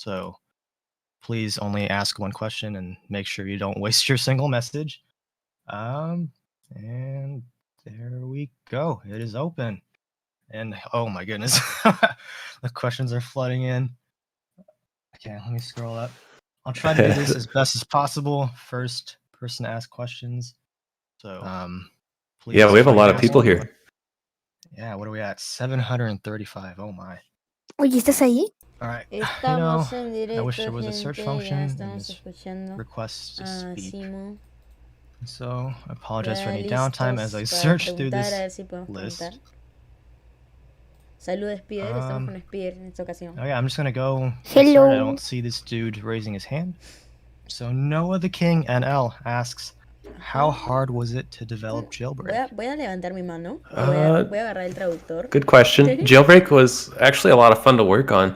So please only ask one question and make sure you don't waste your single message. And there we go. It is open. And oh my goodness, the questions are flooding in. Okay, let me scroll up. I'll try to do this as best as possible. First person to ask questions. So, please. Yeah, we have a lot of people here. Yeah, what are we at? 735. Oh my. Oye, ¿estás ahí? All right. Estamos en I directo, wish there was a search gente, function ya and estamos this escuchando request to a speak. Simo. So, I apologize for Ya any downtime as I listos search para through preguntar, a ver this si podemos list. preguntar. Saludos, Spider. Estamos con Spider en esta ocasión. Oh yeah, I'm just gonna go. Hello. I don't see this dude raising his hand. So Noah the King NL asks, how hard was it to develop Jailbreak? Voy a levantar mi mano. Voy a agarrar el traductor. Good question. Jailbreak was actually a lot of fun to work on.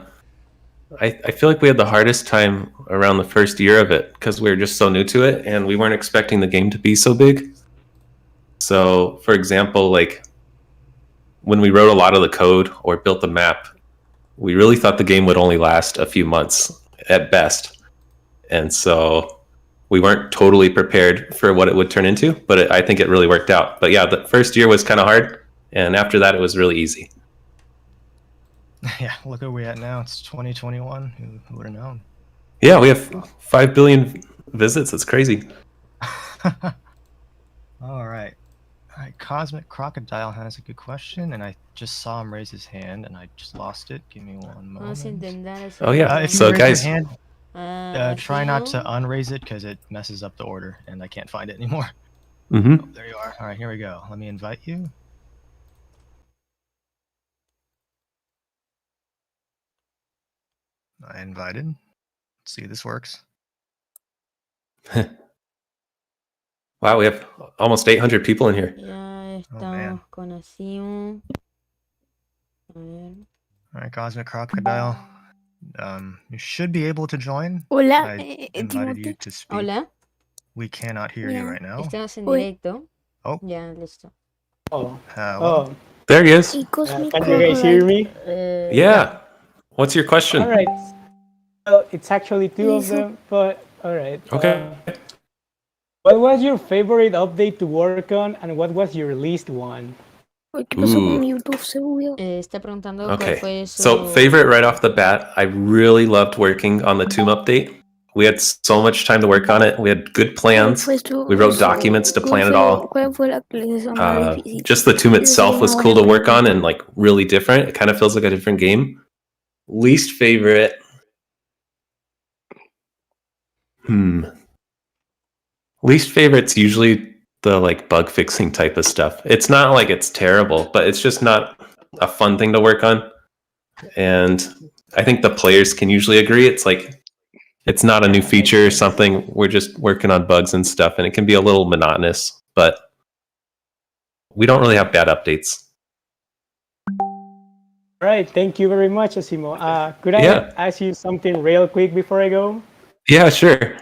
I feel like we had the hardest time around the first year of it because we were just so new to it and we weren't expecting the game to be so big. So, for example, like when we wrote a lot of the code or built the map, we really thought the game would only last a few months at best. And so we weren't totally prepared for what it would turn into, but I think it really worked out. But yeah, the first year was kind of hard, and after that, it was really easy. Yeah, look where we're at now. It's 2021. Who would have known? Yeah, we have 5 billion visits. It's crazy. All right. Cosmic Crocodile has a good question, and I just saw him raise his hand, and I just lost it. Give me one moment. Oh yeah. If So you raise guys, your hand, try not to unraise it because it messes up the order, and I can't find it anymore. Mm-hmm. Oh, there you are. All right, here we go. Let me invite you. I invited. Let's see if this works. Wow, we have almost 800 people in here. Ya estamos con ASIMO. A ver. All right, Cosmic Crocodile. You should be able to join. Hola, I invited you to speak. Hola. We cannot hear you right now. Estamos en directo. Oh. Ya, listo. Hello. There he is. Can you guys hear me? Yeah. What's your question? All right. Well, it's actually two of them, but all right. Okay. What was your favorite update to work on, and what was your least one? ¿Qué pasó con mi YouTube? Se bugueó. Está preguntando cuál fue su... So favorite right off the bat, I really loved working on the Tomb update. We had so much time to work on it. We had good plans. We wrote documents to plan it all. Just the Tomb itself was cool to work on and like really different. It kind of feels like a different game. Least favorite. Least favorite's usually the like bug fixing type of stuff. It's not like it's terrible, but it's just not a fun thing to work on. And I think the players can usually agree. It's like, it's not a new feature or something. We're just working on bugs and stuff, and it can be a little monotonous, but we don't really have bad updates. All right, thank you very much, ASIMO. Could I ask you something real quick before I go? Yeah, sure.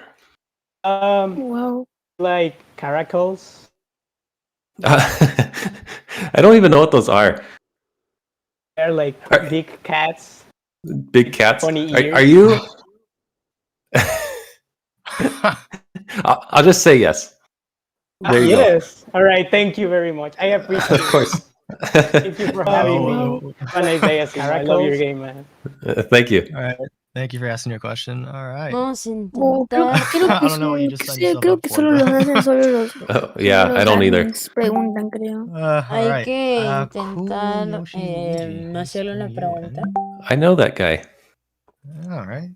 Wow. Like caracals? I don't even know what those are. They're like big cats. Big cats? Funny ears. Are you... I'll just say yes. There you yes. Go. All right. Thank you very much. I appreciate it. Of course. Thank you for having me. Have a nice day, ASIMO. I love your game, man. Thank you. All right. Thank you for asking your question. All right. Vamos a I don't know what you just said yourself creo up que for, solo but- los hacen solo los. Yeah, I don't either. Preguntan, creo. Hay Alright. que Cool intentar Yoshi Luigi. no hacerle una pregunta. I know that guy. All right.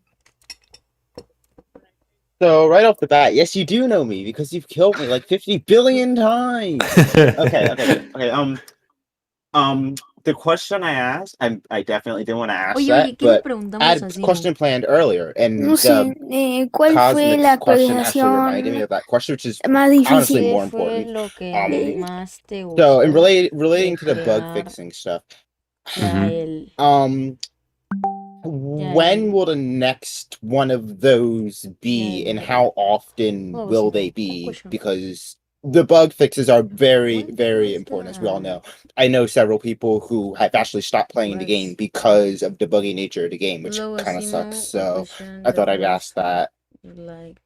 So right off the bat, yes, you do know me because you've killed me like 50 billion times. Okay. The question I asked, I definitely didn't want to ask that, but I had a question planned earlier, and No sé, ¿cuál fue la question actually reminded me actualización of that question, which is más honestly difícil? more ¿Qué fue important. lo que más te gustó So, in relating to the de bug crear fixing stuff, Jail? when will the next one of those be, and how often will they be? Because the bug fixes are very, What very was important, as we all that? know. I know several people who have actually stopped playing the game Let's because of the buggy nature of the game, which Hello, kind of sucks. ASIMO, a So question I that thought I'd ask was that. like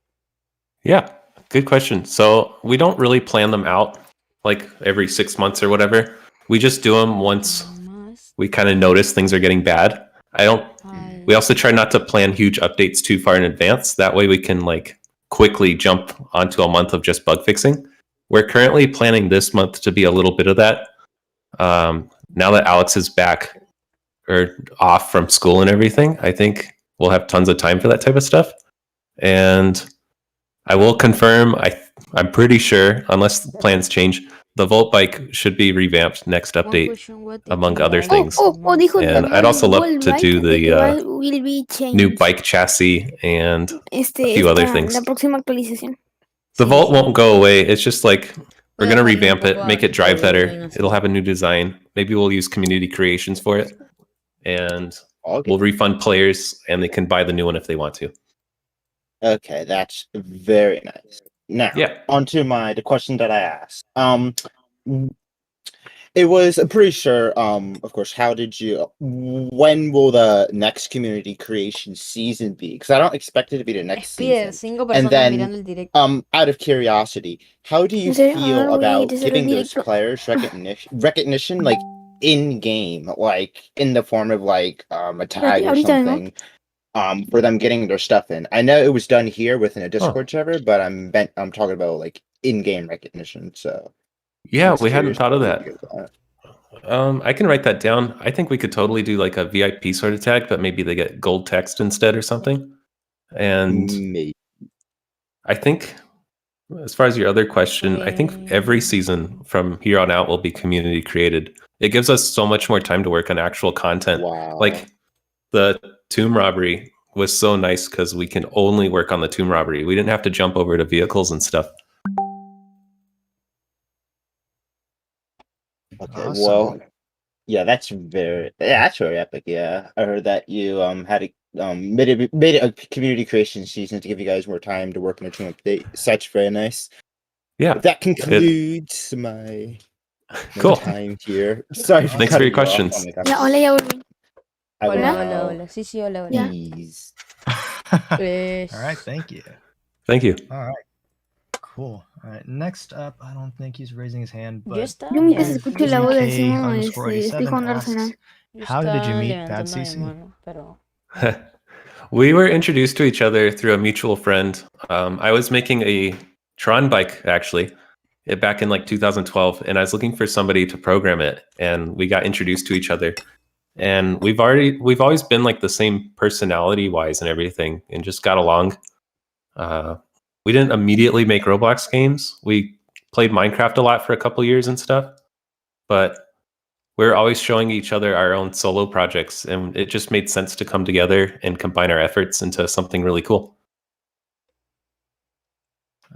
Yeah, good question. So we don't really plan them out like every 6 months or whatever. We just do them once must we kind of notice things are getting bad. I don't. I We also try not to plan huge updates too far in advance. That way we can like quickly jump onto a month of just bug fixing. We're currently planning this month to be a little bit of that. Now that Alex is back or off from school and everything, I think we'll have tons of time for that type of stuff. And I will confirm, I'm pretty sure, unless plans change, the Volt bike should be revamped next one update, question, what among did you other like things. Dijo de And I'd also love to do de que the will be changed. new bike chassis and a few other things. La próxima actualización. The Sí, Volt sí. won't go away. It's just like we're Voy a going to dejarle un revamp it, poco make it a drive better. Jailbreak, It'll have a new design. Maybe we'll use community creations for it. And Okay. we'll refund players and they can buy the new one if they want to. Okay, that's very nice. Now, Yeah. on to the question that I asked. It was, I'm pretty sure, of course, when will the next community creation season be? Because I don't expect it to be the next Spider, season. 5 And personas then, mirando el directo. out of curiosity, how do you En serio, feel ahora voy a ir about a hacer el giving those directo. players recognition, like in game, like in the form of like a tag or ahorita vengo. something, for them getting their stuff in? I know it was done here within a Discord server, but I'm talking about like in-game recognition. So Yeah, just we hadn't curious thought of what that. you guys thought. I can write that down. I think we could totally do like a VIP sort of tag, but maybe they get gold text instead or something. And Maybe. I think, as far as your other question, I think every season from here on out will be community created. It gives us so much more time to work on actual content. Wow. Like the tomb robbery was so nice because we can only work on the tomb robbery. We didn't have to jump over to vehicles and stuff. Okay, Awesome. well, yeah, that's very epic. Yeah, I heard that you had made a community creation season to give you guys more time to work on a team update. Such very nice. Yeah. That concludes my Cool. time here. Sorry for Thanks for cutting your you off. questions. Oh my God. Ya, hola, ya volví. I will Hola, now hola, hola. Sí, sí, hola, hola. Ya. ease. All right, thank you. Thank you. All right, cool. All right, next up, I don't think he's raising his hand, Yo but estaba, Yo mientras escucho la voz de UK Simo, _87 estoy jugando asks, Arsenal. yo how did you estaba meet Bad levantando mi CC? mano, pero We were introduced to each other through a mutual friend. I was making a Tron bike, actually, back in like 2012, and I was looking for somebody to program it, and we got introduced to each other. And we've always been like the same personality wise and everything, and just got along. We didn't immediately make Roblox games. We played Minecraft a lot for a couple years and stuff, but we're always showing each other our own solo projects, and it just made sense to come together and combine our efforts into something really cool.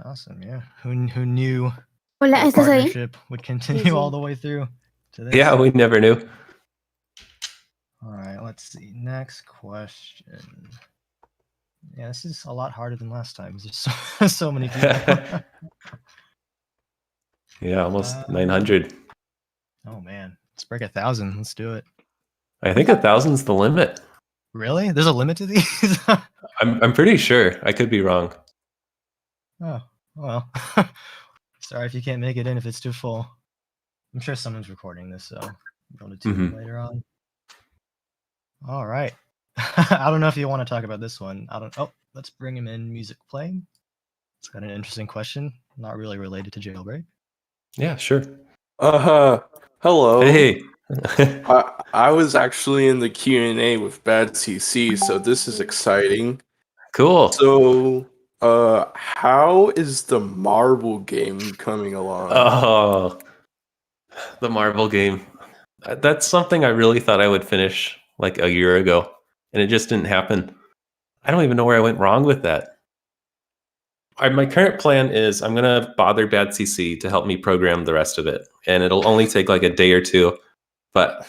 Awesome, yeah. Who knew Hola, the ¿estás ahí? partnership would continue Sí, sí. all the way through to this? Yeah, we never knew. All right, let's see. Next question. Yeah, this is a lot harder than last time. There's so many people. Yeah, almost 900. Oh man, let's break 1,000. Let's do it. I think 1,000's the limit. Really? There's a limit to these? I'm pretty sure. I could be wrong. Oh, well. Sorry if you can't make it in if it's too full. I'm sure someone's recording this, so we'll to tune in later on. All right. I don't know if you want to talk about this one. Oh, let's bring him in. Music playing. It's got an interesting question, not really related to Jailbreak. Yeah, sure. Hello. Hey. I was actually in the Q&A with Bad CC, so this is exciting. Cool. So, how is the marble game coming along? Oh, the Marvel game. That's something I really thought I would finish like a year ago, and it just didn't happen. I don't even know where I went wrong with that. My current plan is I'm going to bother Bad CC to help me program the rest of it, and it'll only take like a day or two. But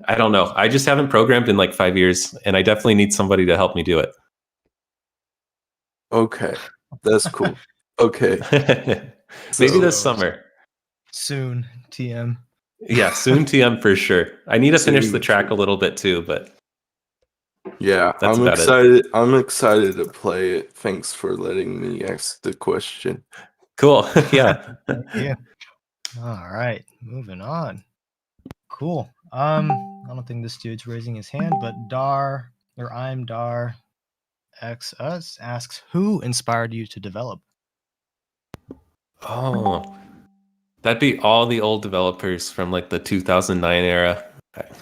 I don't know. I just haven't programmed in like 5 years, and I definitely need somebody to help me do it. Okay, that's cool. Okay. Maybe this So, summer. Soon, TM. Yeah, soon TM for sure. I need to finish the Soon, track soon. a little bit too, but yeah, that's I'm about it. excited. I'm excited to play it. Thanks for letting me ask the question. Cool. Yeah. Yeah. All right, moving on. Cool. I don't think this dude's raising his hand, but I'm Dar X Us asks, who inspired you to develop? Oh, that'd be all the old developers from like the 2009 era.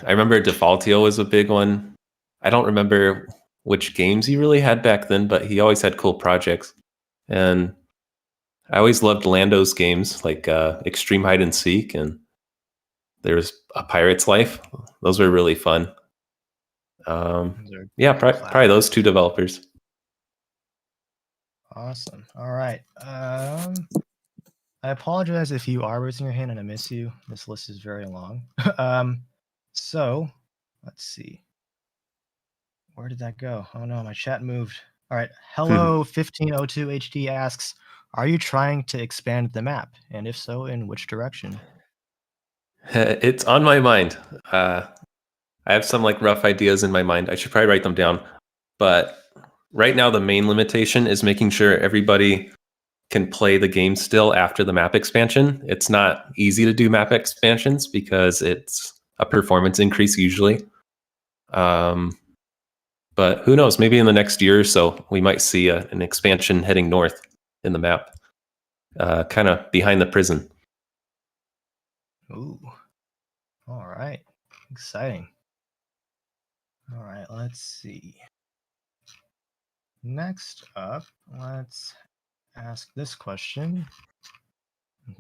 I remember Defaultio was a big one. I don't remember which games he really had back then, but he always had cool projects. And I always loved Lando's games like Extreme Hide and Seek, and there's A Pirate's Life. Those were really fun. Those are Yeah, probably those two developers. Awesome. All right. I apologize if you are raising your hand and I miss you. This list is very long. So let's see. Where did that go? Oh no, my chat moved. All right. Hello 1502 HD asks, are you trying to expand the map? And if so, in which direction? It's on my mind. I have some like rough ideas in my mind. I should probably write them down. But right now, the main limitation is making sure everybody can play the game still after the map expansion. It's not easy to do map expansions because it's a performance increase usually. But who knows? Maybe in the next year or so, we might see an expansion heading north in the map, kind of behind the prison. Ooh. All right. Exciting. All right, let's see. Next up, let's ask this question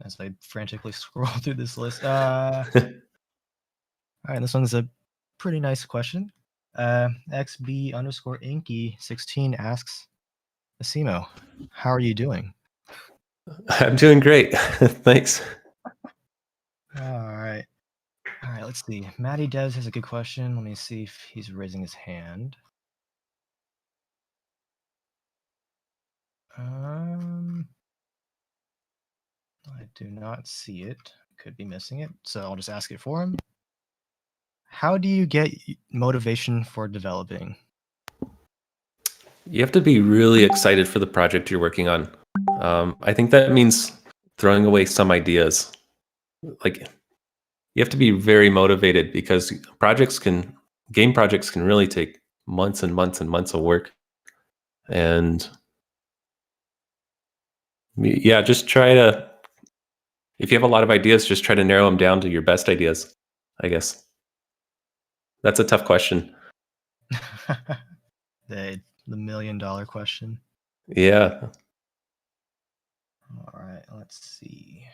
as I frantically scroll through this list. All right, this one's a pretty nice question. XB_Inky16 asks, ASIMO, how are you doing? I'm doing great. Thanks. All right. All right, let's see. Matty Devs has a good question. Let me see if he's raising his hand. I do not see it. Could be missing it, so I'll just ask it for him. How do you get motivation for developing? You have to be really excited for the project you're working on. I think that means throwing away some ideas. Like, you have to be very motivated because game projects can really take months and months and months of work. And yeah, just try to, if you have a lot of ideas, just try to narrow them down to your best ideas, I guess. That's a tough question. The $1,000,000 question. Yeah. All right, let's see.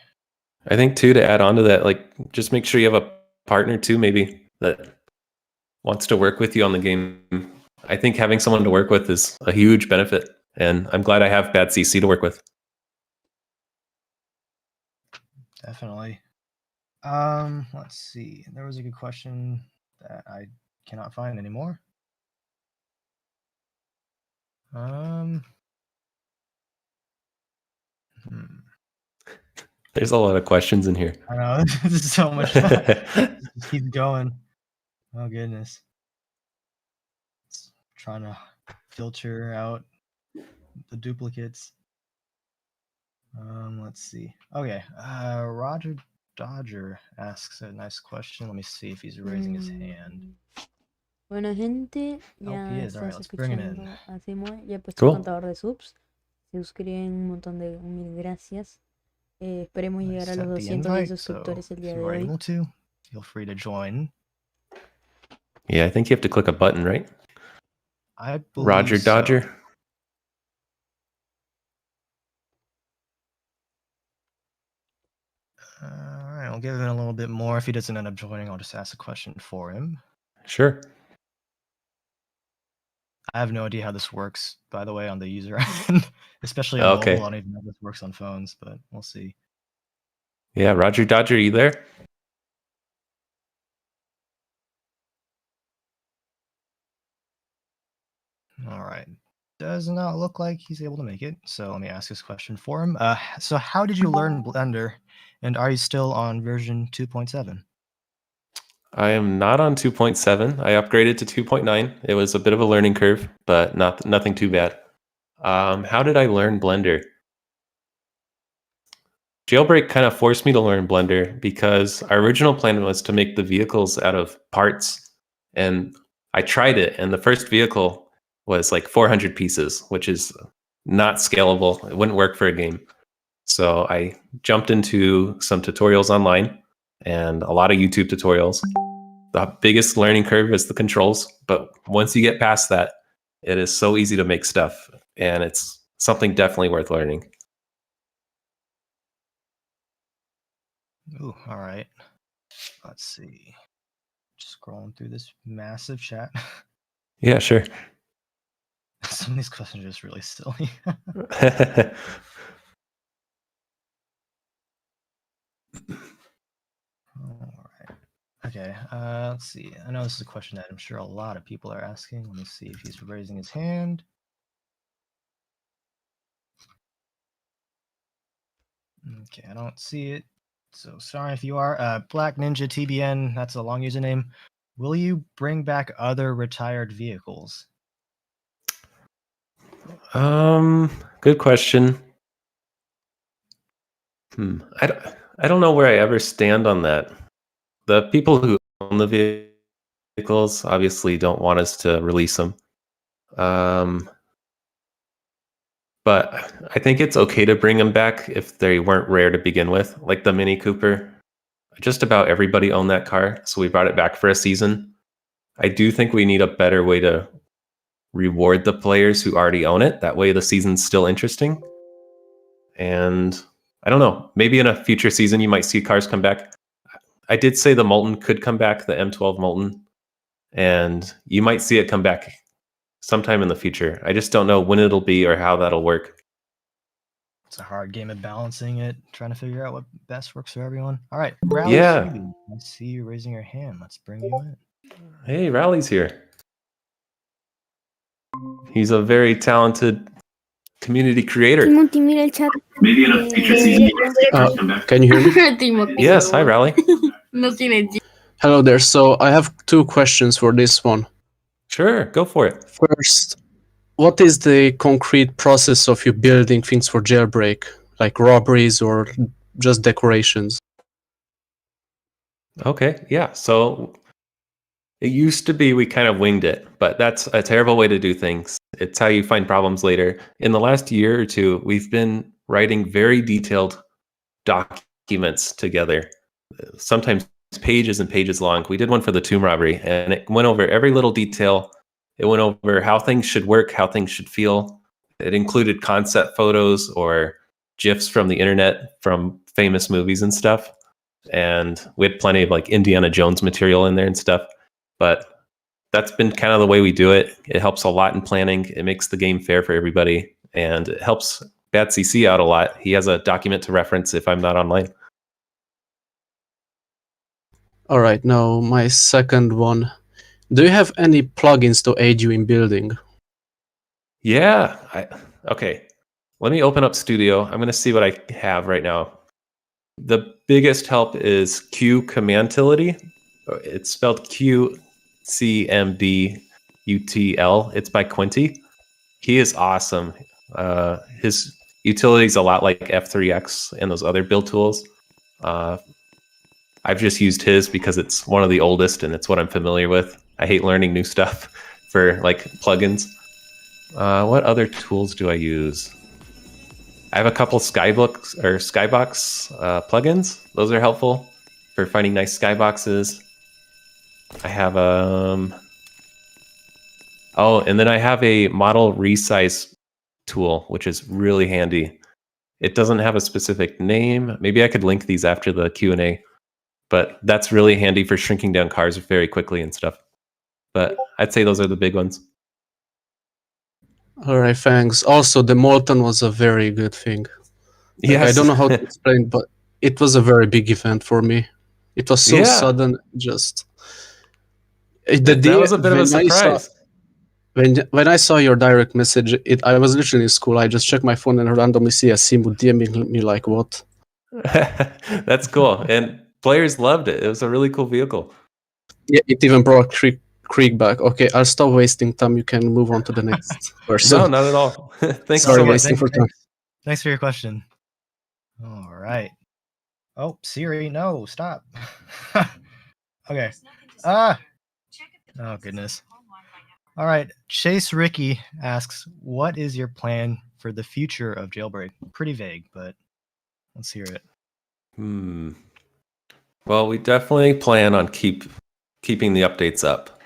I think too, to add on to that, like just make sure you have a partner too, maybe that wants to work with you on the game. I think having someone to work with is a huge benefit, and I'm glad I have Bad CC to work with. Definitely. Let's see. There was a good question that I cannot find anymore. There's a lot of questions in here. I know, this is so much fun. Just keep going. Oh goodness. It's trying to filter out the duplicates. Let's see. Okay. Roger Dodger asks a nice question. Let me see if he's raising his hand. Bueno, gente, Oh, ya he is. All right, estás let's bring him in. escuchando a Simo, ya he puesto Cool. el contador de subs. Se suscriben un montón de mil gracias. Esperemos I llegar a los sent the 210 invite, so suscriptores el if día you de are hoy. able to, feel free to join. Yeah, I think you have to click a button, right? I believe Roger so. Dodger. All right, I'll give him a little bit more. If he doesn't end up joining, I'll just ask a question for him. Sure. I have no idea how this works, by the way, on the user end, especially on Okay. mobile. I don't even know if this works on phones, but we'll see. Yeah, Roger Dodger, are you there? All right. does not look like he's able to make it. So let me ask this question for him. So how did you learn Blender, and are you still on version 2.7? I am not on 2.7. I upgraded to 2.9. It was a bit of a learning curve, but nothing too bad. How did I learn Blender? Jailbreak kind of forced me to learn Blender because our original plan was to make the vehicles out of parts. And I tried it, and the first vehicle was like 400 pieces, which is not scalable. It wouldn't work for a game. So I jumped into some tutorials online and a lot of YouTube tutorials. The biggest learning curve is the controls, but once you get past that, it is so easy to make stuff, and it's something definitely worth learning. Ooh, all right. Let's see. Just scrolling through this massive chat. Yeah, sure. Some of these questions are just really silly. All right. Okay. Let's see. I know this is a question that I'm sure a lot of people are asking. Let me see if he's raising his hand. Okay, I don't see it. So sorry if you are. Black Ninja TBN, that's a long username. Will you bring back other retired vehicles? Good question. I don't know where I ever stand on that. The people who own the vehicles obviously don't want us to release them. But I think it's okay to bring them back if they weren't rare to begin with, like the Mini Cooper. Just about everybody owned that car, so we brought it back for a season. I do think we need a better way to reward the players who already own it. That way the season's still interesting. And I don't know, maybe in a future season you might see cars come back. I did say the Molten could come back, the M12 Molten, and you might see it come back sometime in the future. I just don't know when it'll be or how that'll work. It's a hard game of balancing it, trying to figure out what best works for everyone. All right, Rally Yeah. Phoebe, I see you raising your hand. Let's bring you in. Hey, Rally's here. He's a very talented community creator. Timothy, mira el chat. Maybe in a future season you might see cars come back. Can you hear me? Timothy, Yes, hi Rally. no tiene Hello there. So I have two questions for this one. Sure, go for it. First, what is the concrete process of you building things for Jailbreak, like robberies or just decorations? Okay, yeah. So it used to be we kind of winged it, but that's a terrible way to do things. It's how you find problems later. In the last year or two, we've been writing very detailed documents together, sometimes pages and pages long. We did one for the tomb robbery, and it went over every little detail. It went over how things should work, how things should feel. It included concept photos or GIFs from the internet from famous movies and stuff. And we had plenty of like Indiana Jones material in there and stuff. But that's been kind of the way we do it. It helps a lot in planning. It makes the game fair for everybody. And it helps Bad CC out a lot. He has a document to reference if I'm not online. All right, now my second one. Do you have any plugins to aid you in building? Yeah. Okay. Let me open up Studio. I'm going to see what I have right now. The biggest help is Q Commandtility. It's spelled QCMDUTL. It's by Quinty. He is awesome. His utility is a lot like F3X and those other build tools. I've just used his because it's one of the oldest and it's what I'm familiar with. I hate learning new stuff for like plugins. What other tools do I use? I have a couple Skybox plugins. Those are helpful for finding nice skyboxes. I have and then I have a model resize tool, which is really handy. It doesn't have a specific name. Maybe I could link these after the Q&A, but that's really handy for shrinking down cars very quickly and stuff. But I'd say those are the big ones. All right, thanks. Also, the Molten was a very good thing. Yes. I don't know how to explain, but it was a very big event for me. It was so sudden, just... That was a bit of a surprise. when I saw your direct message, I was literally in school. I just checked my phone and randomly see ASIMO DMing me like, what? That's cool. And players loved it. It was a really cool vehicle. Yeah, it even brought Creek back. Okay, I'll stop wasting time. You can move on to the next person. No, not at all. Thanks Sorry, so much. wasting for time. Thanks for your question. All right. Oh, Siri, no, stop. Okay. Ah. Oh, goodness. All right. Chase Ricky asks, what is your plan for the future of Jailbreak? Pretty vague, but let's hear it. Well, we definitely plan on keeping the updates up.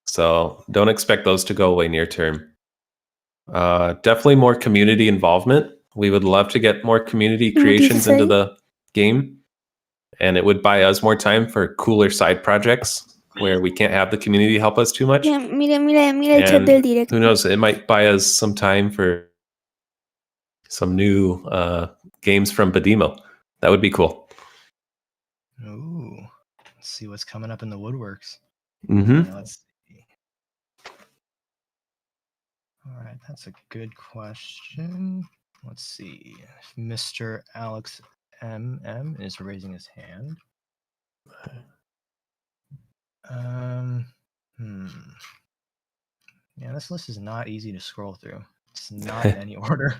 So don't expect those to go away near term. Definitely more community involvement. We would love to get more community creations into the game. And it would buy us more time for cooler side projects where we can't have the community help us too much. Mira el chat And del directo. who knows, it might buy us some time for some new games from Badimo. That would be cool. Ooh. Let's see what's coming up in the woodworks. Mm-hmm. Yeah, let's see. All right, that's a good question. Let's see. Mr. Alex MM is raising his hand. Yeah, this list is not easy to scroll through. It's not in any order.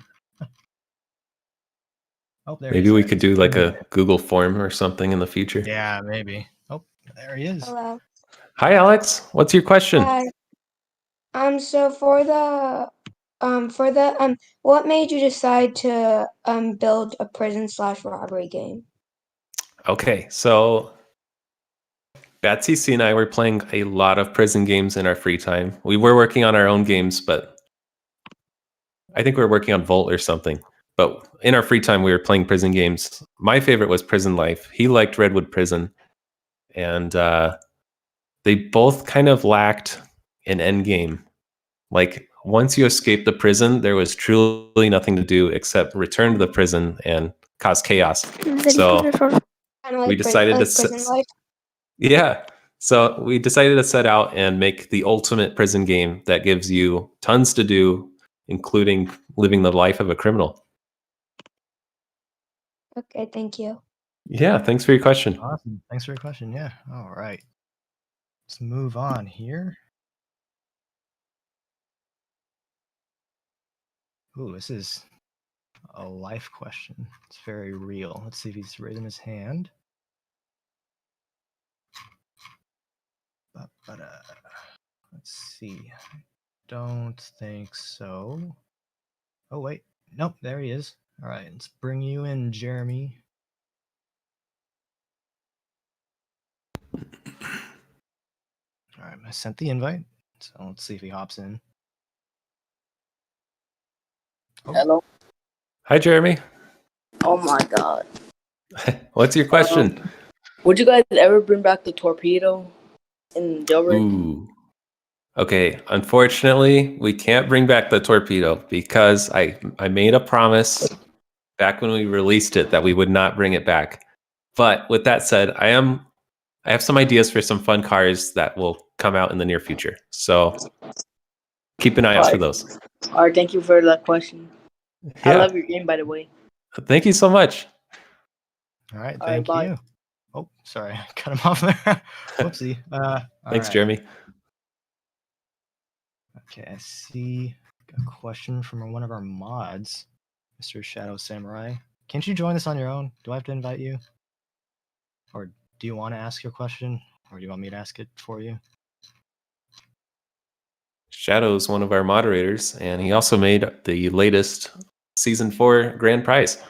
Oh, there he Maybe is. we could do like a Google form or something in the future. Yeah, maybe. Oh, there he is. Hello. Hi, Alex. What's your question? Hi. So for the what made you decide to build a prison/robbery game? Okay, so Batsy and I were playing a lot of prison games in our free time. We were working on our own games, but I think we were working on Volt or something. But in our free time, we were playing prison games. My favorite was Prison Life. He liked Redwood Prison. And they both kind of lacked an end game. Like, once you escaped the prison, there was truly nothing to do except return to the prison and cause chaos. So we decided to Prison Life. Yeah. So we decided to set out and make the ultimate prison game that gives you tons to do, including living the life of a criminal. Okay, thank you. Yeah, thanks for your question. Awesome. Thanks for your question. Yeah. All right. Let's move on here. Ooh, this is a life question. It's very real. Let's see if he's raising his hand. Let's see. Don't think so. Oh, wait. Nope, there he is. All right, let's bring you in, Jeremy. All right, I sent the invite. So let's see if he hops in. Oh. Hello. Hi, Jeremy. Oh my god. What's your question? Would you guys ever bring back the torpedo in Jailbreak? Ooh. Okay, unfortunately, we can't bring back the torpedo because I made a promise back when we released it that we would not bring it back. But with that said, I have some ideas for some fun cars that will come out in the near future. So keep an eye out for those. All right, thank you for that question. Yeah. I love your game, by the way. Thank you so much. All right, All right, thank bye. you. Oh, sorry, I cut him off there. Whoopsie. Thanks, right. Jeremy. Okay, I see a question from one of our mods, Mr. Shadow Samurai. Can't you join us on your own? Do I have to invite you? Or do you want to ask your question? Or do you want me to ask it for you? Shadow's one of our moderators, and he also made the latest Season 4 grand prize.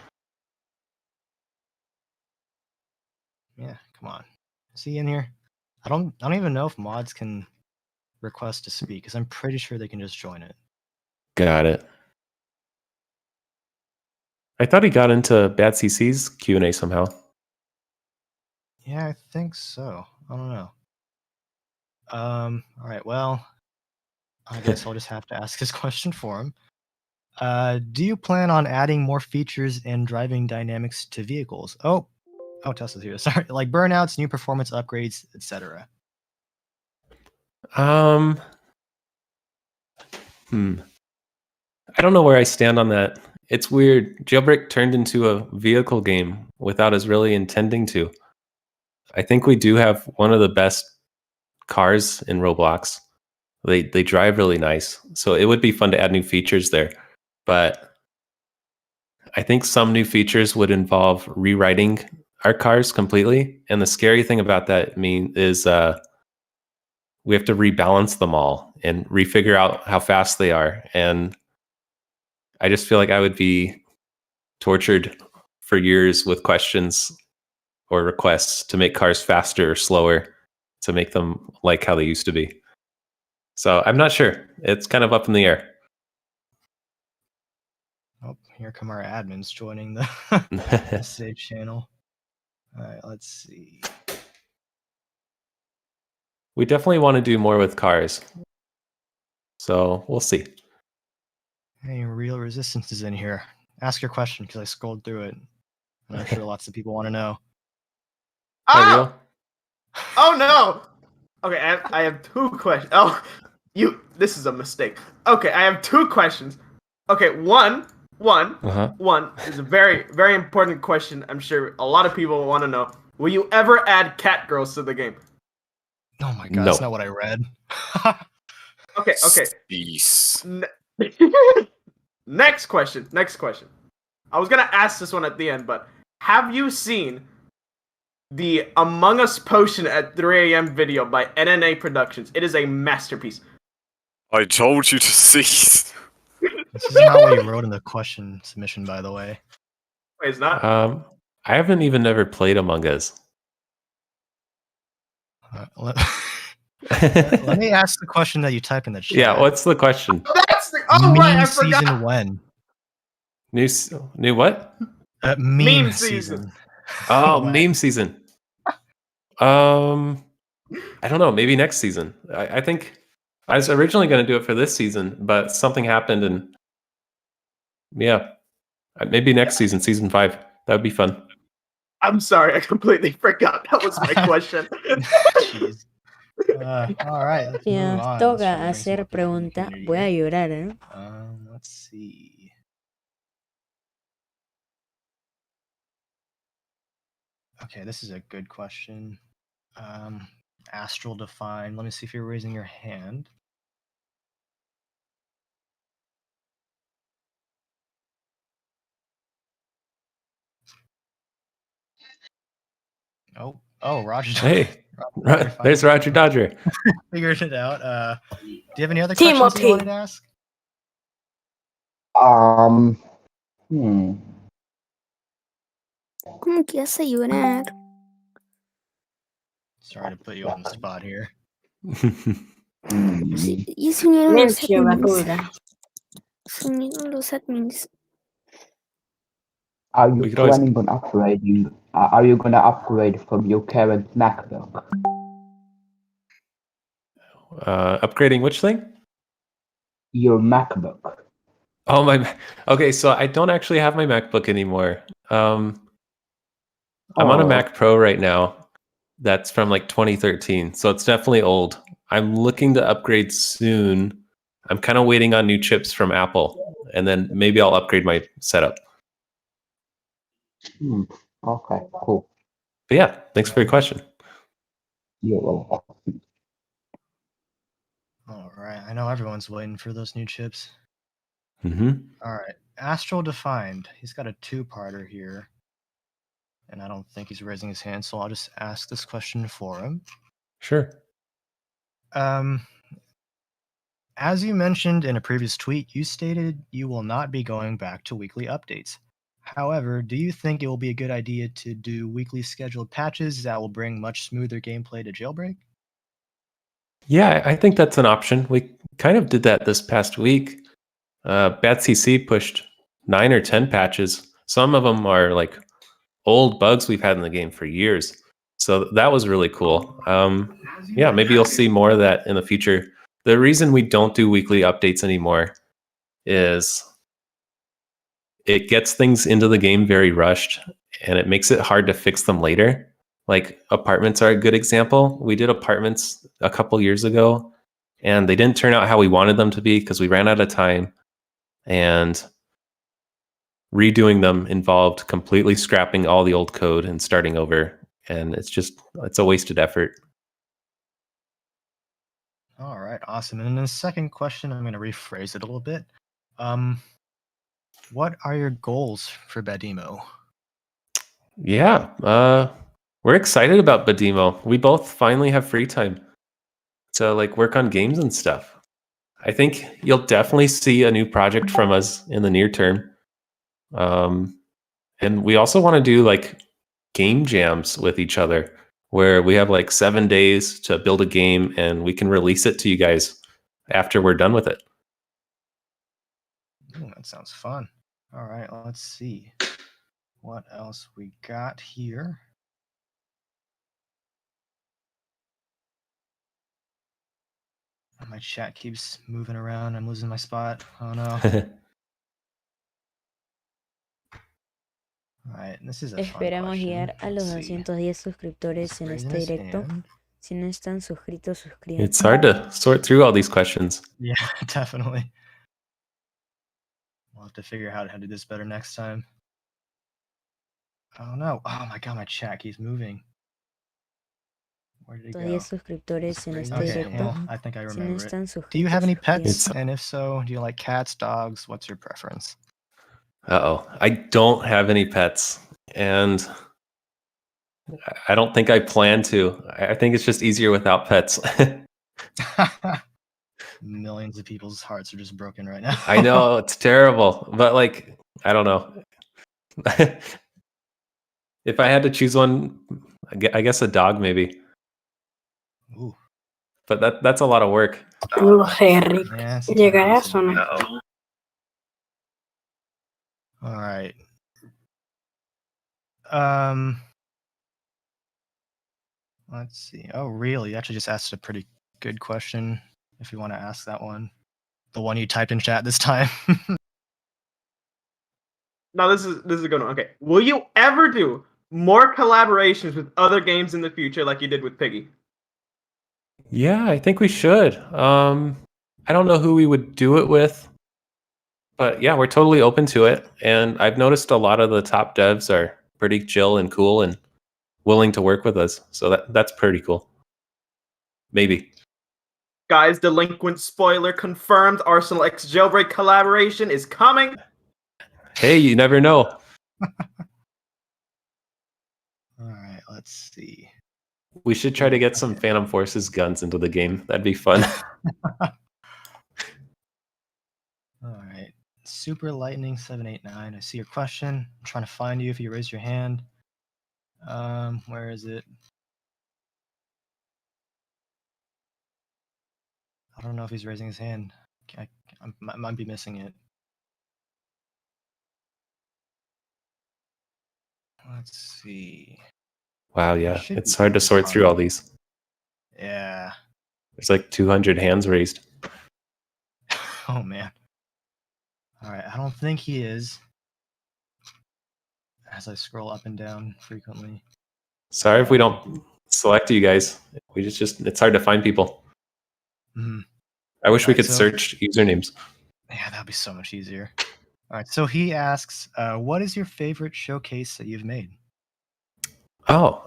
Yeah, come on. Is he in here? I don't even know if mods can request to speak, because I'm pretty sure they can just join it. Got it. I thought he got into Bad CC's Q&A somehow. Yeah, I think so. I don't know. All right, well, I guess I'll just have to ask his question for him. Do you plan on adding more features and driving dynamics to vehicles? Oh, Tesla's here. Sorry, like burnouts, new performance upgrades, etc. I don't know where I stand on that. It's weird. Jailbreak turned into a vehicle game without us really intending to. I think we do have one of the best cars in Roblox. They drive really nice. So it would be fun to add new features there. But I think some new features would involve rewriting our cars completely. And the scary thing about that is we have to rebalance them all and refigure out how fast they are. And I just feel like I would be tortured for years with questions or requests to make cars faster or slower to make them like how they used to be. So I'm not sure. It's kind of up in the air. Oh, here come our admins joining the save channel. All right, let's see. We definitely want to do more with cars. So we'll see. Hey, Real Resistance is in here. Ask your question because I scrolled through it. And I'm sure lots of people want to know. Hi, Real. Oh no! Okay, I have two questions. Oh, this is a mistake. Okay, I have two questions. Okay, one is a very, very important question. I'm sure a lot of people want to know. Will you ever add cat girls to the game? Oh my god, that's not what I read. Okay. Peace. Next question. I was gonna ask this one at the end, but have you seen the Among Us potion at 3 a.m. video by NNA Productions? It is a masterpiece. I told you to cease. This is not what you wrote in the question submission, by the way. Wait, it's not? I haven't even ever played Among Us. Let me ask the question that you type in the chat. Yeah, what's the question? Right, I forgot. Season when? New what? Meme season. Oh, meme season. I don't know. Maybe next season. I think I was originally going to do it for this season, but something happened, and yeah, maybe next season, season 5. That would be fun. I'm sorry, I completely forgot. That was my question. Jeez. All right. Let's Si move nos on. toca Let's bring some hacer up the pregunta, community voy a here. llorar, ¿eh? Let's see. Okay, this is a good question. Astral Define. Let me see if you're raising your hand. Oh, Roger. Hey, there's Roger Dodger. Figured it out. Do you have any other Team questions you up wanted to ask? ¿Cómo que vas a llorar? Sorry to put you on the spot here. Y se unieron los Silencio, admins. basura. Se unieron los admins. Are you planning on upgrading? Are you gonna upgrade from your current MacBook? Upgrading which thing? Your MacBook. Oh, okay. So I don't actually have my MacBook anymore. I'm on a Mac Pro right now. That's from like 2013, so it's definitely old. I'm looking to upgrade soon. I'm kind of waiting on new chips from Apple, and then maybe I'll upgrade my setup. Okay, cool. But yeah, thanks for your question. You're welcome. All right. I know everyone's waiting for those new chips. Mm-hmm. All right. Astral Defined. He's got a two-parter here. And I don't think he's raising his hand, so I'll just ask this question for him. Sure. As you mentioned in a previous tweet, you stated you will not be going back to weekly updates. However, do you think it will be a good idea to do weekly scheduled patches that will bring much smoother gameplay to Jailbreak? Yeah, I think that's an option. We kind of did that this past week. Bad CC pushed 9 or 10 patches. Some of them are like old bugs we've had in the game for years. So that was really cool. Yeah, maybe you'll see more of that in the future. The reason we don't do weekly updates anymore is it gets things into the game very rushed, and it makes it hard to fix them later. Like apartments are a good example. We did apartments a couple years ago, and they didn't turn out how we wanted them to be because we ran out of time, and redoing them involved completely scrapping all the old code and starting over, and it's a wasted effort. All right, awesome. And then the second question, I'm going to rephrase it a little bit. What are your goals for Badimo? Yeah, we're excited about Badimo. We both finally have free time to like work on games and stuff. I think you'll definitely see a new project from us in the near term. And we also want to do like game jams with each other where we have like 7 days to build a game and we can release it to you guys after we're done with it. Ooh, that sounds fun. All right, let's see what else we got here. My chat keeps moving around. I'm losing my spot. Oh no. All right, this is a fun Esperamos question. llegar a los Let's see. 210 suscriptores en Raising este his directo. hand. Si no están suscritos, suscríbanse. It's hard to sort through all these questions. Yeah, definitely. We'll have to figure out how to do this better next time. Oh no. Oh my god, my chat keeps moving. Where did it go? 10 suscriptores en este Okay, directo. well, I think I Si no remember están it. suscritos, Do you have any suscríbanse. pets? And if so, do you like cats, dogs? What's your preference? Uh-oh. I don't have any pets, and I don't think I plan to. I think it's just easier without pets. Millions of people's hearts are just broken right now. I know, it's terrible, but like, I don't know. If I had to choose one, I guess a dog maybe. Ooh. But that's a lot of work. No lo sé, Rick. Yeah, it's ¿Llegarás o no? Uh-oh. All right. Let's see. Oh, really? You actually just asked a pretty good question. If you want to ask that one, the one you typed in chat this time. Now this is a good one. Okay, will you ever do more collaborations with other games in the future, like you did with Piggy? Yeah, I think we should. I don't know who we would do it with, but yeah, we're totally open to it. And I've noticed a lot of the top devs are pretty chill and cool and willing to work with us. So that's pretty cool. Maybe. Guys, delinquent spoiler confirmed. Arsenal X Jailbreak collaboration is coming. Hey, you never know. All right, let's see. We should try to get some Phantom Forces guns into the game. That'd be fun. All right. Super Lightning 789. I see your question. I'm trying to find you if you raise your hand. Where is it? I don't know if he's raising his hand. I might be missing it. Let's see. Wow, yeah. Should It's be hard to sort through all these. Yeah. There's like 200 hands raised. Oh, man. All right. I don't think he is. As I scroll up and down frequently. Sorry if we don't select you guys. We just it's hard to find people. Mm-hmm. I wish we Alright, could so- search usernames. Yeah, that'd be so much easier. All right. So he asks, what is your favorite showcase that you've made? Oh,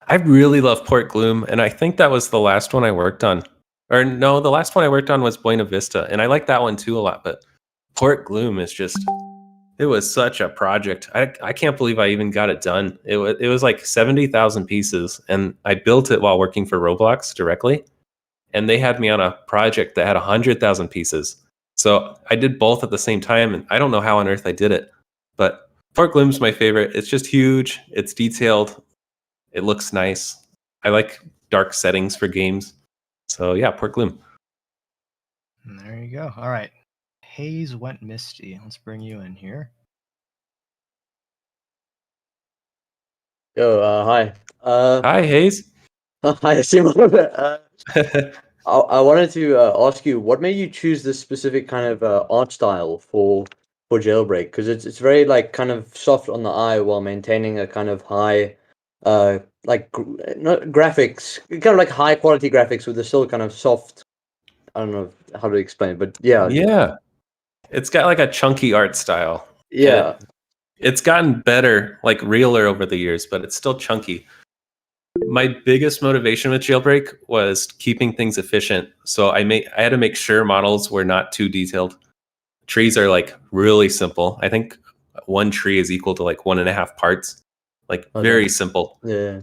I really love Port Gloom, and I think that was the last one I worked on. Or no, the last one I worked on was Buena Vista, and I like that one too a lot, but Port Gloom is just, it was such a project. I can't believe I even got it done. It was like 70,000 pieces, and I built it while working for Roblox directly, and they had me on a project that had 100,000 pieces. So I did both at the same time, and I don't know how on earth I did it, but Port Gloom's my favorite. It's just huge. It's detailed. It looks nice. I like dark settings for games. So yeah, Port Gloom. And there you go. All right. Haze went misty. Let's bring you in here. Yo, hi. Hi, Hayes. Hi, ASIMO. I wanted to ask you, what made you choose this specific kind of art style for Jailbreak? Because it's very like kind of soft on the eye while maintaining a kind of high, not graphics, kind of like high quality graphics with a still kind of soft I don't know how to explain it, but yeah. Yeah. It's got like a chunky art style. Yeah. It's gotten better, like realer over the years, but it's still chunky. My biggest motivation with Jailbreak was keeping things efficient. So I had to make sure models were not too detailed. Trees are like really simple. I think one tree is equal to like 1.5 parts. Like very simple. Yeah.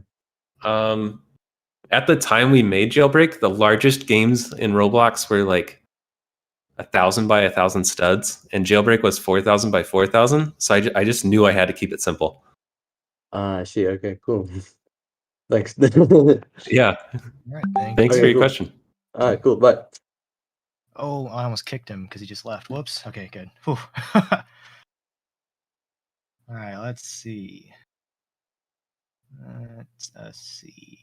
At the time we made Jailbreak, the largest games in Roblox were like 1,000 by 1,000 studs, and Jailbreak was 4,000 by 4,000. So I just knew I had to keep it simple. I see. Okay, cool. Thanks. Yeah. All right, Thanks for Okay, your cool. question. All right, cool. Bye. Oh, I almost kicked him because he just left. Whoops. Okay, good. Whew. All right, let's see. Let's see.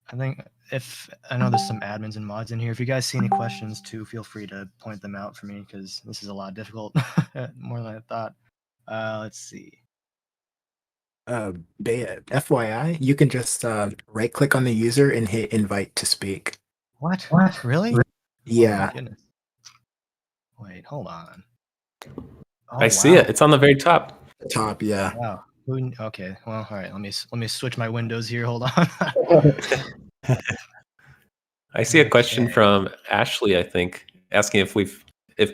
I think I know there's some admins and mods in here. If you guys see any questions too, feel free to point them out for me because this is a lot difficult, more than I thought. Let's see. FYI, you can just right click on the user and hit invite to speak. What? Really? Yeah. Oh my goodness. Wait, hold on. Oh, I see it. It's on the very top. Top, yeah. Wow. Okay. Well, all right. Let me switch my windows here. Hold on. I see a question from Ashley, I think, asking if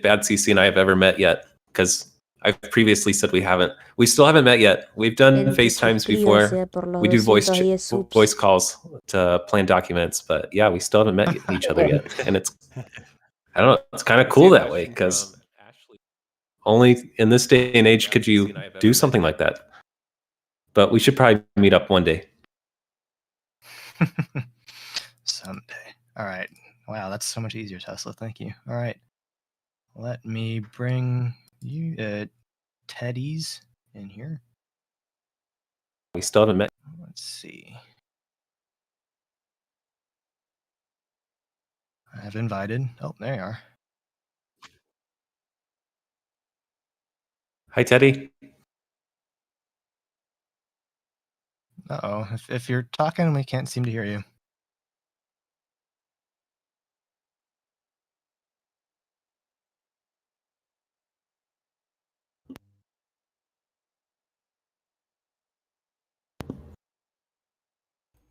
Bad CC and I have ever met yet, because I've previously said we haven't. We still haven't met yet. We've done FaceTimes before. We do voice calls to plan documents, but yeah, we still haven't met each other yet. And I don't know, it's kind of cool that way, because only in this day and age could you do something like that. But we should probably meet up one day. Someday. All right. Wow, that's so much easier, Tesla. Thank you. All right. Let me bring you Teddy's in here. We still haven't met. Let's see. I've invited. Oh, there you are. Hi, Teddy. Uh-oh. If you're talking, we can't seem to hear you.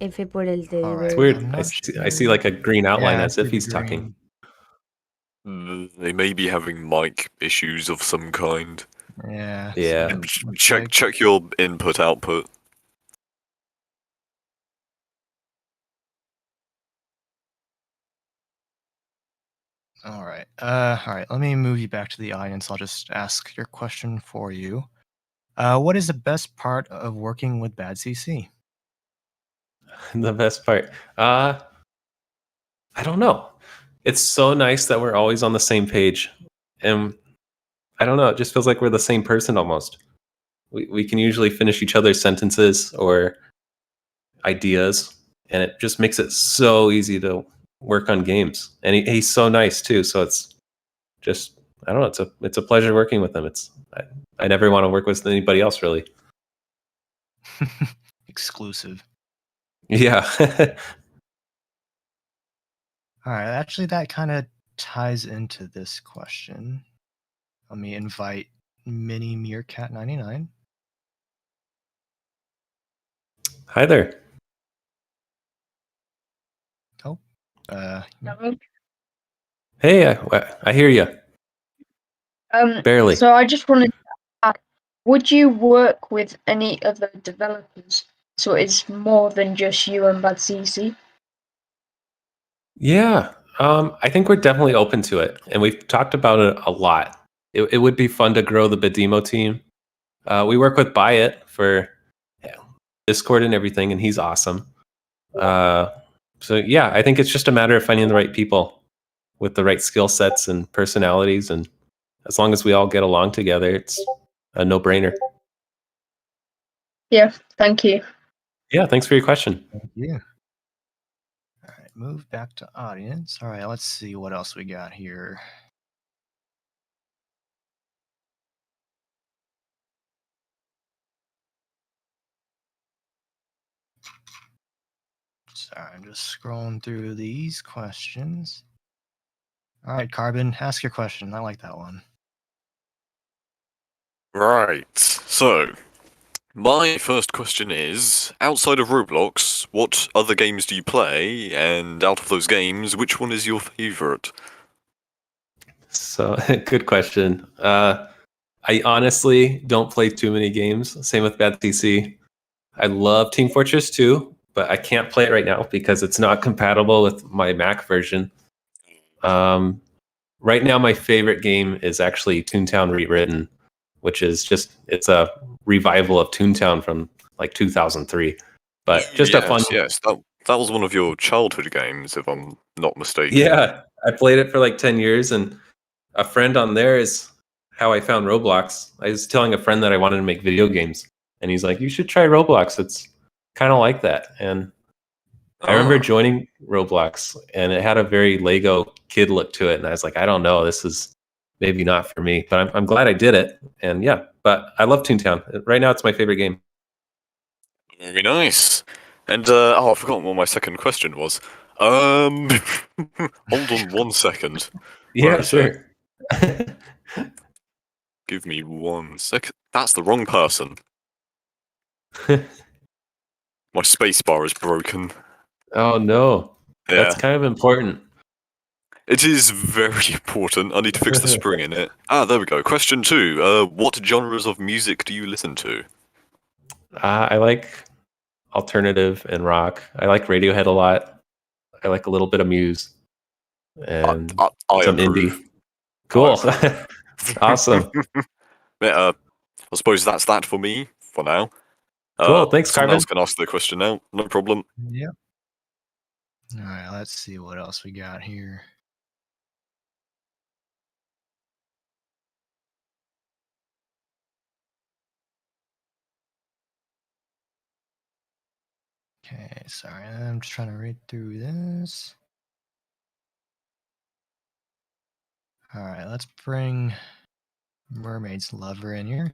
F por el TV. It's weird. I see like a green outline as if he's talking. They may be having mic issues of some kind. Yeah. Yeah. Check your input output. All right. All right. Let me move you back to the audience. I'll just ask your question for you. What is the best part of working with Bad CC? The best part. I don't know. It's so nice that we're always on the same page. And I don't know, it just feels like we're the same person almost. We can usually finish each other's sentences or ideas, and it just makes it so easy to work on games. And he's so nice too, so it's just, I don't know, it's a pleasure working with him. I never want to work with anybody else really. Exclusive. Yeah. All right. Actually, that kind of ties into this question. Let me invite Mini Meerkat 99. Hi there. Oh. Hey, I hear you. Barely. So I just wanted to ask, would you work with any other developers? So it's more than just you and Bad CC? Yeah, I think we're definitely open to it, and we've talked about it a lot. It would be fun to grow the Bidemo team. We work with Byet for Discord and everything, and he's awesome. So yeah, I think it's just a matter of finding the right people with the right skill sets and personalities, and as long as we all get along together, it's a no-brainer. Yeah, thank you. Yeah, thanks for your question. Thank you. All right, move back to audience. All right, let's see what else we got here. Sorry, I'm just scrolling through these questions. All right, Carbon, ask your question. I like that one. Right. So, my first question is, outside of Roblox, what other games do you play? And out of those games, which one is your favorite? So, good question. I honestly don't play too many games. Same with Bad TC. I love Team Fortress 2, but I can't play it right now because it's not compatible with my Mac version. Right now, my favorite game is actually Toontown Rewritten, which is it's a revival of Toontown from like 2003. But just a fun. Yes, that was one of your childhood games, if I'm not mistaken. Yeah, I played it for like 10 years, and a friend on there is how I found Roblox. I was telling a friend that I wanted to make video games, and he's like, "You should try Roblox. It's kind of like that." And I remember joining Roblox, and it had a very Lego kid look to it, and I was like, "I don't know, this is maybe not for me." But I'm glad I did it, and yeah. But I love Toontown. Right now, it's my favorite game. Very nice. And I forgot what my second question was. Hold on 1 second. Where Yeah, is sure. it? Give me 1 second. That's the wrong person. My spacebar is broken. Oh no, that's Yeah. kind of important. It is very important. I need to fix the spring in it. There we go. Question 2. What genres of music do you listen to? I like alternative and rock. I like Radiohead a lot. I like a little bit of Muse and I some approve. indie. Cool. Awesome. I suppose that's that for me for now. Cool. Thanks, Someone Carbon. else can ask the question now. No problem. Yep. All right, let's see what else we got here. Okay, sorry, I'm just trying to read through this. All right, let's bring Mermaid's Lover in here.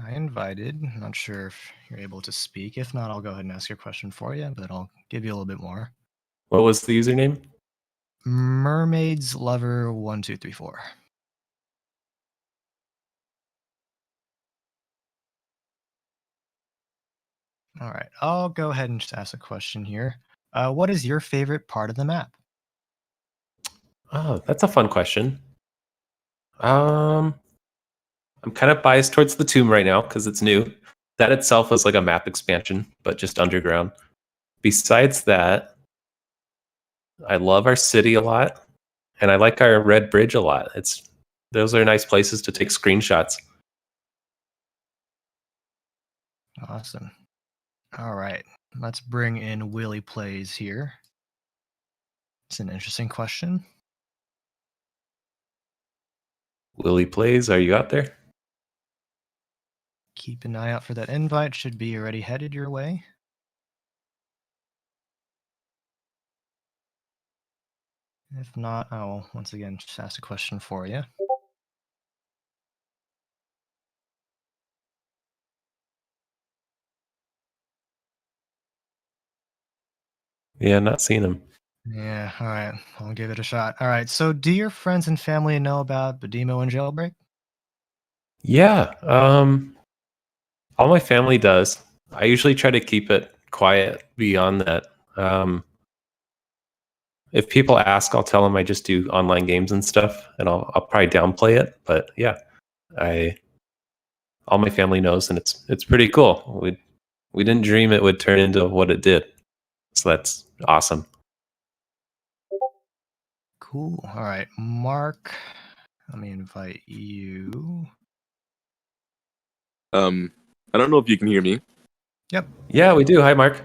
I invited. I'm not sure if you're able to speak. If not, I'll go ahead and ask your question for you, but I'll give you a little bit more. What was the username? Mermaid's Lover 1234. All right, I'll go ahead and just ask a question here. What is your favorite part of the map? Oh, that's a fun question. I'm kind of biased towards the tomb right now because it's new. That itself is like a map expansion, but just underground. Besides that, I love our city a lot, and I like our red bridge a lot. Those are nice places to take screenshots. Awesome. All right, let's bring in Willie Plays here. It's an interesting question. Willie Plays, are you out there? Keep an eye out for that invite. Should be already headed your way. If not, I will once again just ask a question for you. Yeah, not seen him. Yeah, all right. I'll give it a shot. All right. So, do your friends and family know about Badimo and Jailbreak? Yeah, all my family does. I usually try to keep it quiet beyond that. If people ask, I'll tell them I just do online games and stuff, and I'll probably downplay it. But yeah, all my family knows, and it's pretty cool. We didn't dream it would turn into what it did, so that's awesome. Cool. All right, Mark. Let me invite you. I don't know if you can hear me. Yep. Yeah, we do. Hi, Mark.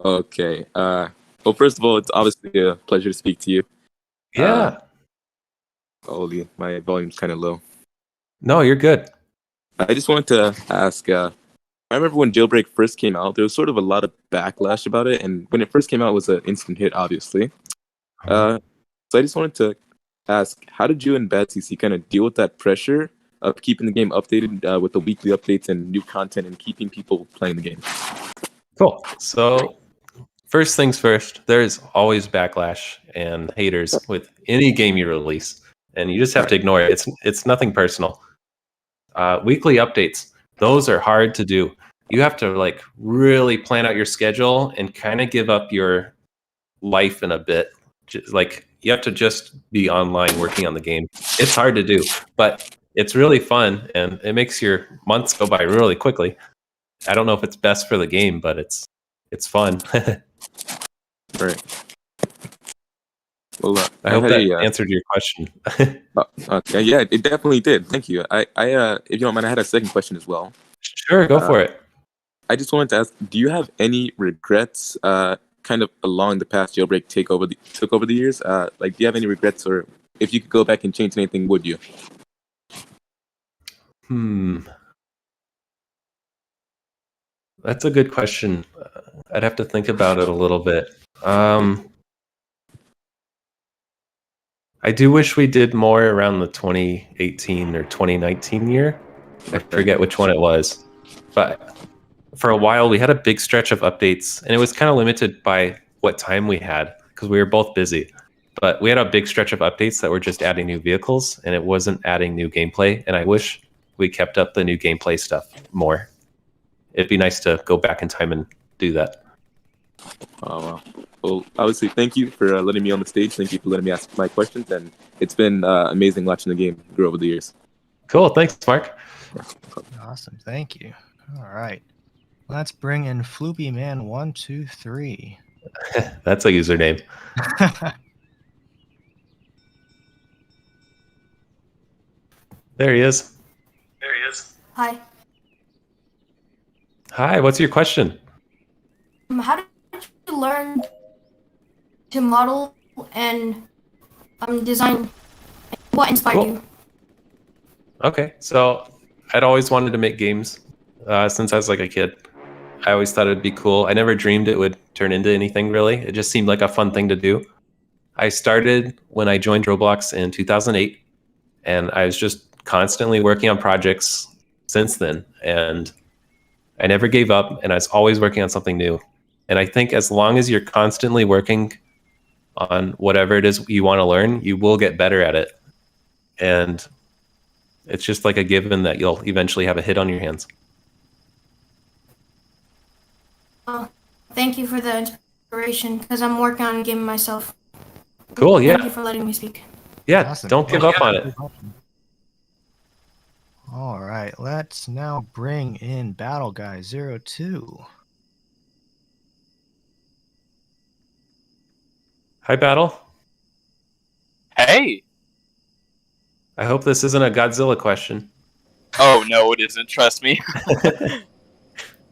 Okay. Well, first of all, it's obviously a pleasure to speak to you. Yeah. Holy, my volume's kind of low. No, you're good. I just wanted to ask, I remember when Jailbreak first came out, there was sort of a lot of backlash about it, and when it first came out, it was an instant hit, obviously. So I just wanted to ask, how did you and Bad CC kind of deal with that pressure of keeping the game updated with the weekly updates and new content and keeping people playing the game? Cool. So first things first, there's always backlash and haters with any game you release, and you just have to ignore it. It's nothing personal. Weekly updates, those are hard to do. You have to like really plan out your schedule and kind of give up your life in a bit. Like you have to just be online working on the game. It's hard to do, but it's really fun and it makes your months go by really quickly. I don't know if it's best for the game, but it's fun. Right. Well, I hope that answered your question. Yeah, it definitely did. Thank you. I if you don't mind, I had a second question as well. Sure, go for it. I just wanted to ask, do you have any regrets, kind of along the past Jailbreak took over the years? Like, do you have any regrets, or if you could go back and change anything, would you? That's a good question. I'd have to think about it a little bit. I do wish we did more around the 2018 or 2019 year. I forget which one it was. But for a while, we had a big stretch of updates, and it was kind of limited by what time we had because we were both busy. But we had a big stretch of updates that were just adding new vehicles, and it wasn't adding new gameplay. And I wish we kept up the new gameplay stuff more. It'd be nice to go back in time and do that. Oh, wow. Well, obviously, thank you for letting me on the stage. Thank you for letting me ask my questions, and it's been amazing watching the game grow over the years. Cool. Thanks, Mark. Awesome. Thank you. All right. Let's bring in FloopyMan123. That's a username. There he is. Hi. Hi, what's your question? How did you learn to model and design? What inspired you? Okay, so I'd always wanted to make games since I was like a kid. I always thought it'd be cool. I never dreamed it would turn into anything really. It just seemed like a fun thing to do. I started when I joined Roblox in 2008, and I was just constantly working on projects since then. And I never gave up, and I was always working on something new. And I think as long as you're constantly working on whatever it is you want to learn, you will get better at it. And it's just like a given that you'll eventually have a hit on your hands. Thank you for the inspiration, because I'm working on a game myself. Cool, yeah. Thank you for letting me speak. Yeah, Awesome. don't give up on it. All right, let's now bring in Battle Guy 02. Hi, Battle. Hey! I hope this isn't a Godzilla question. Oh, no, it isn't. Trust me.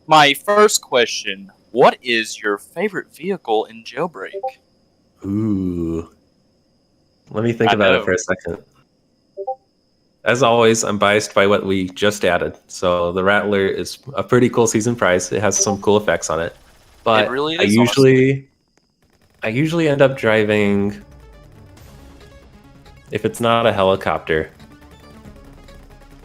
My first question, what is your favorite vehicle in Jailbreak? Ooh. Let me think about it for a second. As always, I'm biased by what we just added. So the Rattler is a pretty cool season prize. It has some cool effects on it. But It really I is usually end up driving, if it's not a helicopter,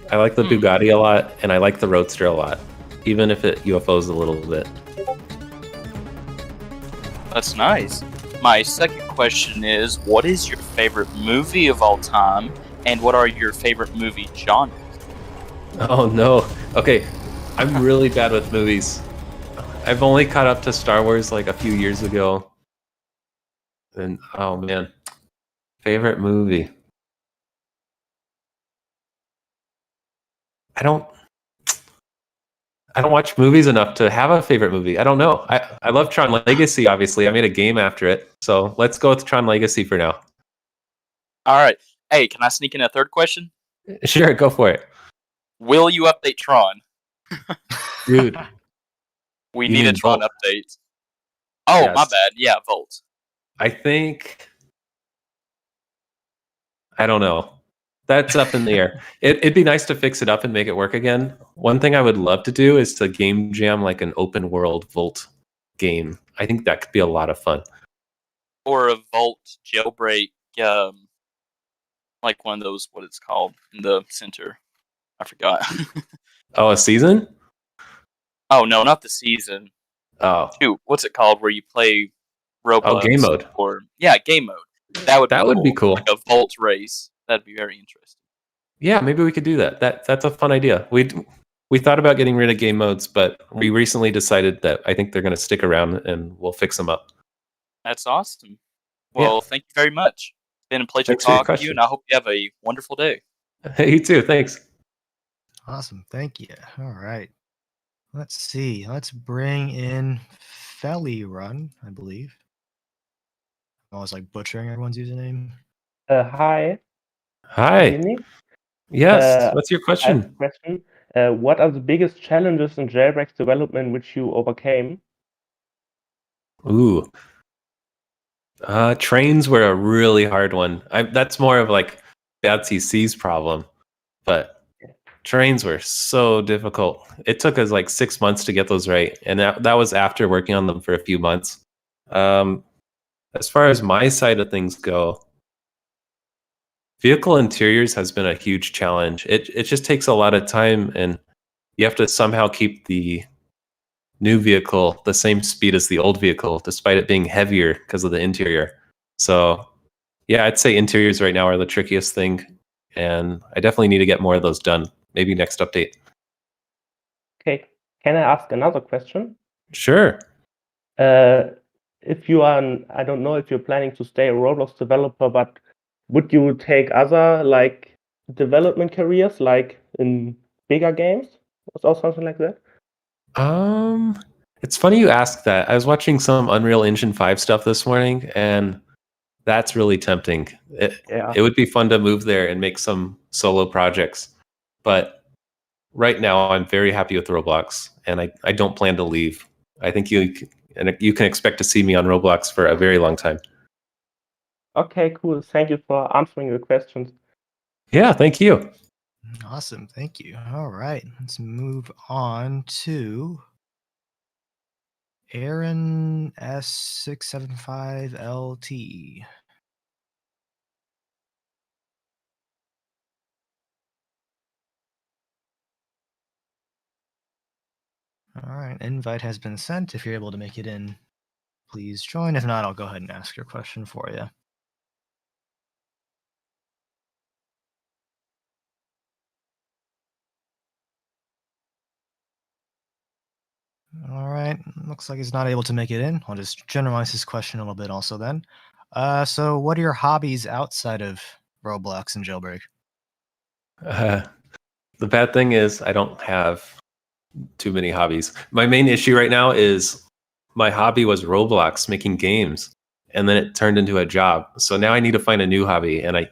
I like the Bugatti a lot, and I like the Roadster a lot, even if it UFOs a little bit. That's nice. My second question is, what is your favorite movie of all time, and what are your favorite movie genres? Oh no. Okay, I'm really bad with movies. I've only caught up to Star Wars like a few years ago. And oh man. Favorite movie. I don't watch movies enough to have a favorite movie. I don't know. I love Tron Legacy, obviously. I made a game after it. So let's go with Tron Legacy for now. Alright. Hey, can I sneak in a third question? Sure, go for it. Will you update Tron? Dude. We You need a mean Tron Volt? update. Oh, my Yes. bad. Yeah, Volt. I think, I don't know. That's up in the air. It'd be nice to fix it up and make it work again. One thing I would love to do is to game jam like an open world Volt game. I think that could be a lot of fun. Or a Vault Jailbreak, like one of those, what it's called, in the center. I forgot. Oh, a season? Oh, no, not the season. Oh. Shoot, what's it called where you play Roblox? Oh, game mode. Or, yeah, game mode. That would be cool. Like a Vault race. That'd be very interesting. Yeah, maybe we could do that. That's a fun idea. We thought about getting rid of game modes, but we recently decided that I think they're going to stick around and we'll fix them up. That's awesome. Well, thank you very much. It's been a pleasure Thanks for your talking to you, and I hope you have a wonderful day. You too. Thanks. Awesome. Thank you. All right. Let's see. Let's bring in Felly Run, I believe. I'm always like butchering everyone's username. Hi. Hi. Can you hear me? Yes. What's your I have a question? question. What are the biggest challenges in Jailbreak's development which you overcame? Ooh. Trains were a really hard one. That's more of like Bad CC's problem, but trains were so difficult. It took us like 6 months to get those right, and that was after working on them for a few months. As far as my side of things go, vehicle interiors has been a huge challenge. It just takes a lot of time, and you have to somehow keep the new vehicle the same speed as the old vehicle, despite it being heavier because of the interior. So, yeah, I'd say interiors right now are the trickiest thing, and I definitely need to get more of those done. Maybe next update. Okay. Can I ask another question? Sure. If you are, I don't know if you're planning to stay a Roblox developer, but would you take other like development careers, like in bigger games or something like that? It's funny you ask that. I was watching some Unreal Engine 5 stuff this morning, and that's really tempting. It would be fun to move there and make some solo projects. But right now, I'm very happy with Roblox, and I don't plan to leave. I think you can expect to see me on Roblox for a very long time. Okay, cool. Thank you for answering the questions. Yeah, thank you. Awesome. Thank you. All right. Let's move on to Aaron S675LT. All right. Invite has been sent. If you're able to make it in, please join. If not, I'll go ahead and ask your question for you. All right. Looks like he's not able to make it in. I'll just generalize his question a little bit also then. So what are your hobbies outside of Roblox and Jailbreak? The bad thing is I don't have too many hobbies. My main issue right now is my hobby was Roblox, making games, and then it turned into a job. So now I need to find a new hobby, and I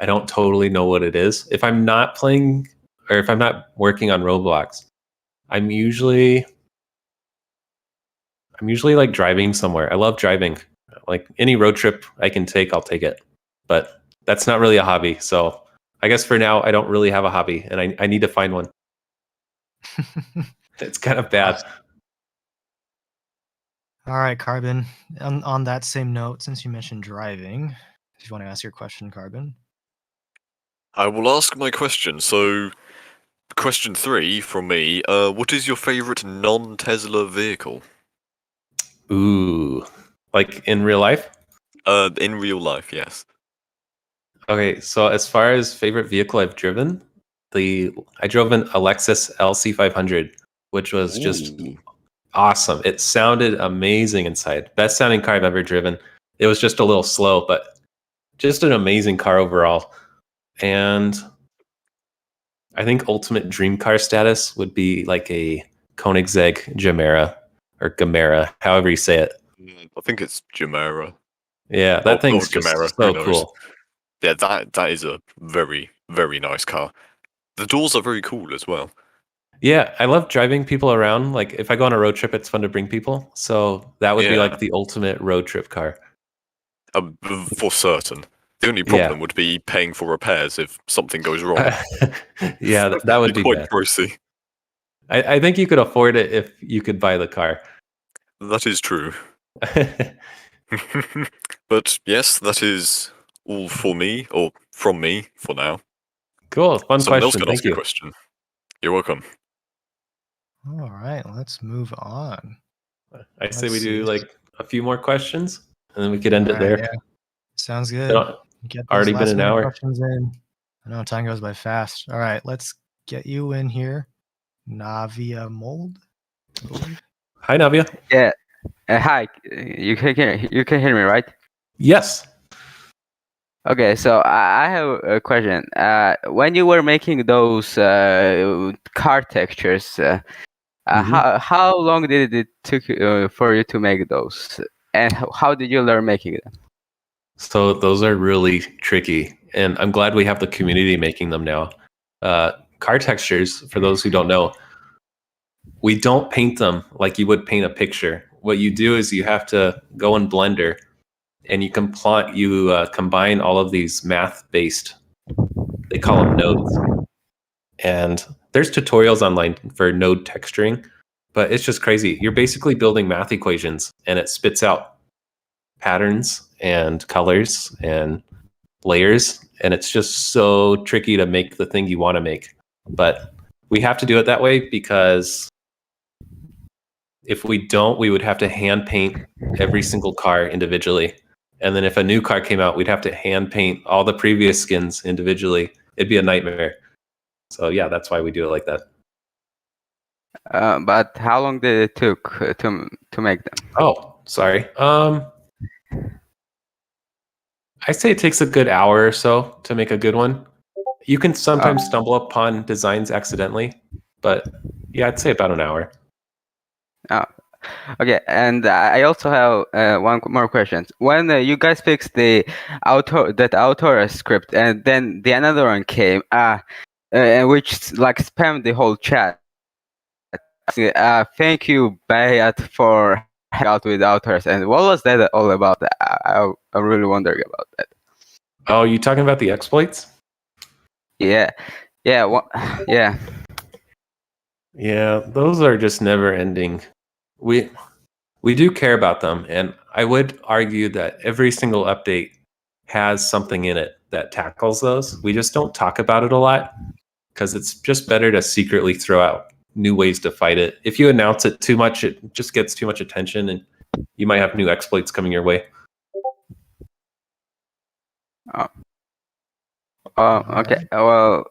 don't totally know what it is. If I'm not playing or if I'm not working on Roblox, I'm usually like driving somewhere. I love driving. Like any road trip I can take, I'll take it. But that's not really a hobby. So I guess for now I don't really have a hobby, and I need to find one. It's kind of bad. All right, Carbon. On that same note, since you mentioned driving, if you want to ask your question, Carbon. I will ask my question. So, question 3 from me. What is your favorite non-Tesla vehicle? Ooh, like in real life? In real life, yes. Okay, so as far as favorite vehicle I've driven, I drove an Lexus LC500, which was just awesome. It sounded amazing inside. Best sounding car I've ever driven. It was just a little slow, but just an amazing car overall. And I think ultimate dream car status would be like a Koenigsegg Gemera or Gamera, however you say it. I think it's Gemera. Yeah, that thing's just so cool. Yeah, that is a very, very nice car. The doors are very cool as well. Yeah, I love driving people around. Like if I go on a road trip, it's fun to bring people. So that would be like the ultimate road trip car. For certain. The only problem would be paying for repairs if something goes wrong. Yeah, that would be quite bad. pricey. I think you could afford it if you could buy the car. That is true. But yes, that is all for me, or from me for now. Cool, fun Someone else question. can Thank ask a you. question. You're welcome. All right, let's move on. I say Let's we do see. like a few more questions, and then we could end it All right, there. yeah. Sounds good. Get those Already been last an minute hour. questions in. I know time goes by fast. All right, let's get you in here. Navia Mold. Hi, Navia. Yeah. Hi. You can hear me, right? Yes. Okay, so I have a question. When you were making those car textures, how long did it took for you to make those, and how did you learn making them? So those are really tricky, and I'm glad we have the community making them now. Car textures, for those who don't know, we don't paint them like you would paint a picture. What you do is you have to go in Blender, and you combine all of these math-based, they call them nodes. And there's tutorials online for node texturing, but it's just crazy. You're basically building math equations, and it spits out patterns and colors and layers, and it's just so tricky to make the thing you want to make. But we have to do it that way because if we don't, we would have to hand paint every single car individually. And then if a new car came out, we'd have to hand paint all the previous skins individually. It'd be a nightmare. So yeah, that's why we do it like that. But how long did it took to make them? Oh, sorry. I say it takes a good hour or so to make a good one. You can sometimes stumble upon designs accidentally, but yeah, I'd say about an hour. Oh, okay. And I also have one more question. When you guys fixed that auto script, and then the another one came, which like spammed the whole chat. Thank you, Bayat, for hanging out with authors. And what was that all about? I'm really wondering about that. Oh, you talking about the exploits? Yeah, yeah, yeah. Yeah, those are just never ending. We do care about them, and I would argue that every single update has something in it that tackles those. We just don't talk about it a lot because it's just better to secretly throw out new ways to fight it. If you announce it too much, it just gets too much attention, and you might have new exploits coming your way. Okay. Well,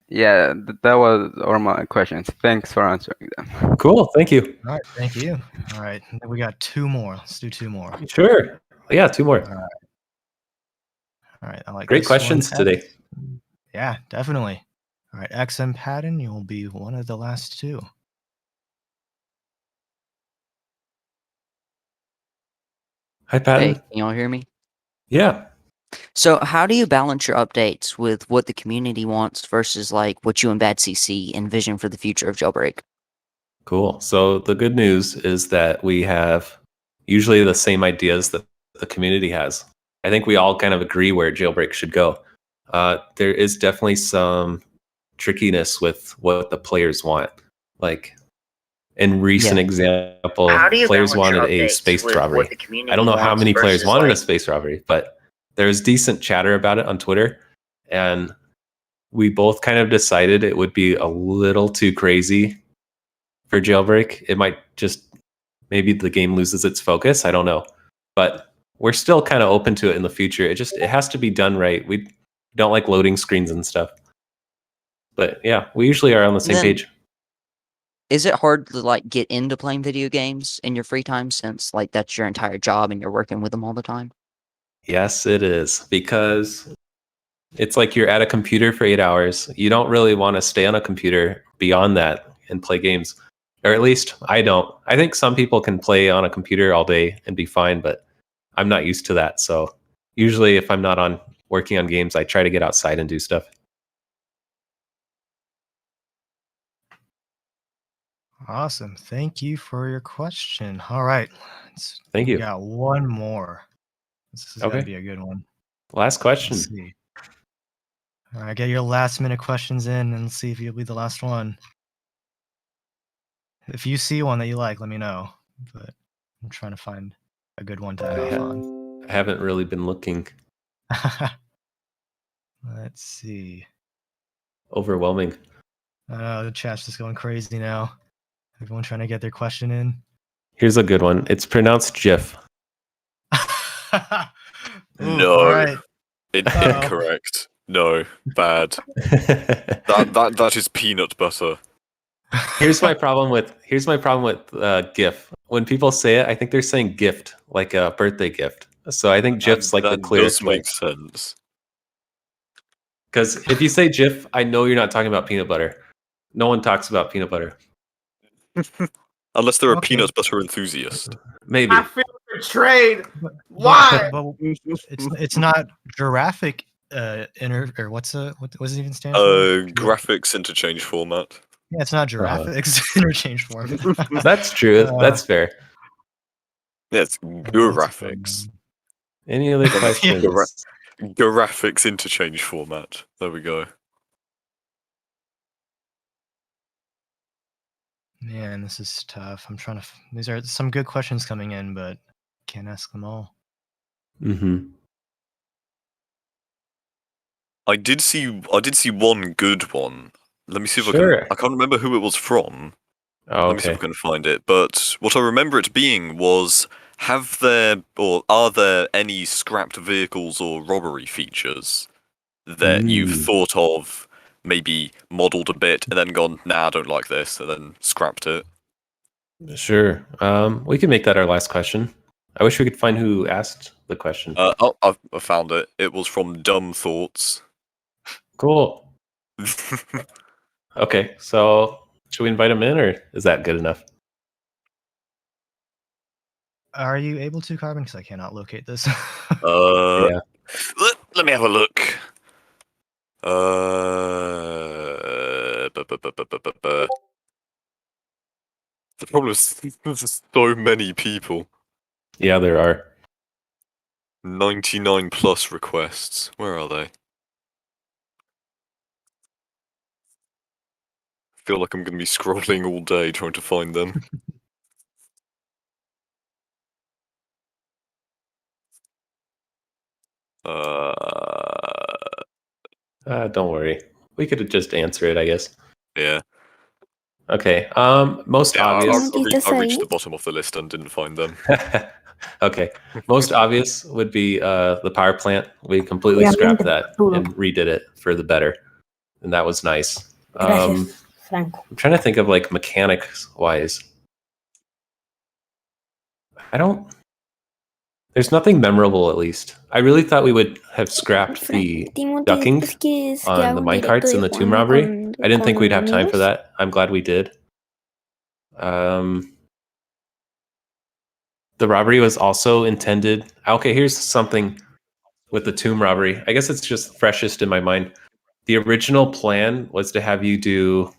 yeah, that was all my questions. Thanks for answering them. Cool. Thank you. All right, thank you. All right, then we got two more. Let's do two more. Sure. Yeah, two more. All right, I like Great this one, questions Ed. today. Yeah, definitely. All right, XM Patton, you'll be one of the last two. Hi, Patton. Hey, can y'all hear me? Yeah. So, how do you balance your updates with what the community wants versus like what you and Bad CC envision for the future of Jailbreak? Cool. So the good news is that we have usually the same ideas that the community has. I think we all kind of agree where Jailbreak should go. There is definitely some trickiness with what the players want. Like in recent example, How do you players balance your wanted a updates space with what robbery. the community I don't know how wants many players versus, wanted a like- space robbery, but there's decent chatter about it on Twitter, and we both kind of decided it would be a little too crazy for Jailbreak. It might just, maybe the game loses its focus. I don't know, but we're still kind of open to it in the future. It has to be done right. We don't like loading screens and stuff, but yeah, we usually are on the same Then- page. Is it hard to like get into playing video games in your free time since like that's your entire job and you're working with them all the time? Yes, it is, because it's like you're at a computer for 8 hours. You don't really want to stay on a computer beyond that and play games. Or at least I don't. I think some people can play on a computer all day and be fine, but I'm not used to that. So usually if I'm not on working on games, I try to get outside and do stuff. Awesome. Thank you for your question. All right. Thank you. We got one more. This is Okay. going to be a good one. Last question. Let's see. All right, get your last minute questions in and see if you'll be the last one. If you see one that you like, let me know. But I'm trying to find a good one to end off on. I haven't really been looking. Let's see. Overwhelming. The chat's just going crazy now. Everyone trying to get their question in. Here's a good one. It's pronounced GIF. No. All right. Incorrect. No. Bad. that is peanut butter. Here's my problem with GIF. When people say it, I think they're saying gift, like a birthday gift. So I think GIF's like the clearest does make sense. Because if you say GIF, I know you're not talking about peanut butter. No one talks about peanut butter. Unless they're a peanut butter enthusiast. Maybe. I feel betrayed. Why? But it's not giraffic or what does it even stand for? Graphics interchange format. Yeah, it's not giraffics interchange format. That's true. That's fair. Yeah, it's graphics. Any other questions? Graphics interchange format. There we go. Man, this is tough. I'm trying to. These are some good questions coming in, but can't ask them all. Mm-hmm. I did see one good one. Let me see if I can't remember who it was from. Oh, Let me see if I can find it. But what I remember it being was, are there any scrapped vehicles or robbery features that you've thought of, maybe modelled a bit, and then gone, nah, I don't like this, and then scrapped it? Sure. We can make that our last question. I wish we could find who asked the question. I found it. It was from Dumb Thoughts. Cool. Okay, so should we invite him in, or is that good enough? Are you able to, Carbon? Because I cannot locate this. Yeah. Let me have a look. The problem is there's so many people. Yeah, there are. 99 plus requests. Where are they? I feel like I'm going to be scrolling all day trying to find them. Don't worry. We could just answer it, I guess. Yeah. Okay. Most obvious. I reached the bottom of the list and didn't find them. Okay. Most obvious would be the power plant. We completely scrapped that and redid it for the better, and that was nice. Gracias, Franco. I'm trying to think of like mechanics wise. There's nothing memorable, at least. I really thought we would have scrapped the ducking on the minecarts and the tomb robbery. I didn't think we'd have time for that. I'm glad we did. The robbery was also intended. Okay, here's something with the tomb robbery. I guess it's just freshest in my mind. The original plan was to have you do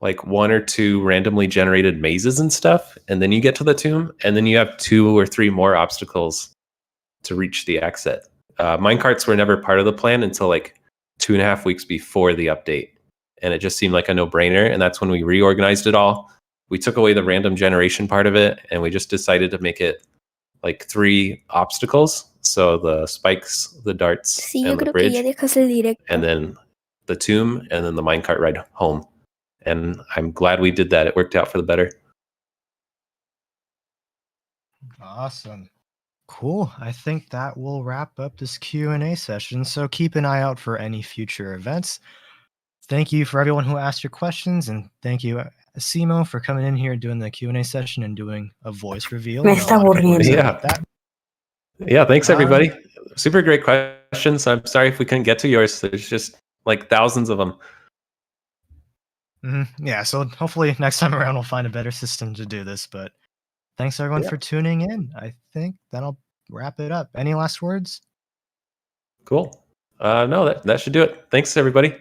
like 1 or 2 randomly generated mazes and stuff, and then you get to the tomb, and then you have 2 or 3 more obstacles to reach the exit. Minecarts were never part of the plan until like 2.5 weeks before the update, and it just seemed like a no-brainer, and that's when we reorganized it all. We took away the random generation part of it, and we just decided to make it like 3 obstacles. So the spikes, the darts, and the bridge, and then the tomb, and then the minecart ride home. And I'm glad we did that. It worked out for the better. Awesome. Cool. I think that will wrap up this Q&A session. So keep an eye out for any future events. Thank you for everyone who asked your questions, and thank you, ASIMO, for coming in here doing the Q&A session and doing a voice reveal. Me está aburriendo. Yeah, thanks everybody. Super great questions. I'm sorry if we couldn't get to yours. There's just like thousands of them. Yeah, so hopefully next time around we'll find a better system to do this. But thanks everyone for tuning in. I think that'll wrap it up. Any last words? Cool. No, that should do it. Thanks everybody.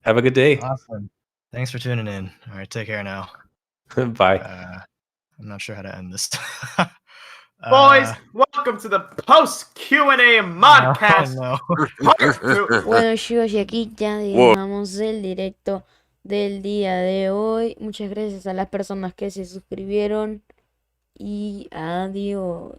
Have a good day. Awesome. Thanks for tuning in. All right, take care now. Bye. I'm not sure how to end this. Boys, welcome to the post Q&A modcast. no. Part 2. Bueno, chicos, y aquí ya dejamos el directo del día de hoy. Muchas gracias a las personas que se suscribieron y adiós.